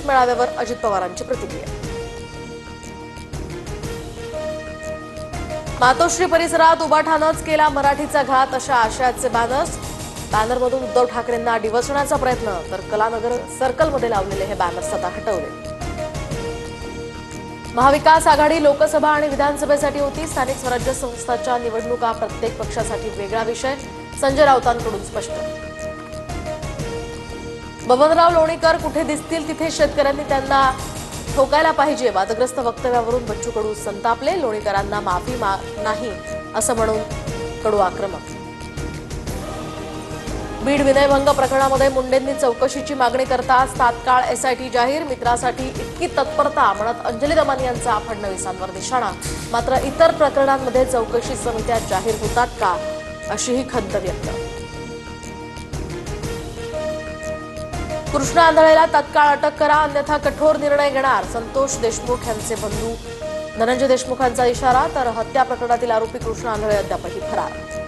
मेळाव्यावर अजित पवारांची प्रतिक्रिया। मातोश्री परिसरात उबाठानच केला मराठीचा घात अशा आशयाचे बॅनर्स। बॅनरमधून उद्धव ठाकरेंना डिवचण्याचा प्रयत्न, तर कलानगर सर्कलमध्ये लावलेले हे बॅनर्स आता हटवले। महाविकास आघाडी लोकसभा आणि विधानसभेसाठी होती। स्थानिक स्वराज्य संस्थांच्या निवडणुका प्रत्येक पक्षासाठी वेगळा विषय, संजय राऊतांकडून स्पष्ट। बबनराव लोणीकर कुठे दिसतील तिथे शेतकऱ्यांनी त्यांना ठोकायला पाहिजे। वादग्रस्त वक्तव्यावरून बच्चू कडू संतापले। लोणीकरांना माफी नाही असं म्हणून कडू आक्रमक। बीड विनयभंग प्रकरणामध्ये मुंडेंनी चौकशीची मागणी करताच तात्काळ एसआयटी जाहीर। मित्रासाठी इतकी तत्परता म्हणत अंजली दमानी यांचा फडणवीसांवर निशाणा। मात्र इतर प्रकरणांमध्ये चौकशी समित्या जाहीर होतात का, अशीही खंत व्यक्त। कृष्णा आंधळेला तत्काळ अटक करा, अन्यथा कठोर निर्णय घेणार। संतोष देशमुख यांचे बंधू धनंजय देशमुखांचा इशारा। तर हत्या प्रकरणातील आरोपी कृष्णा आंधळे अद्यापही फरार।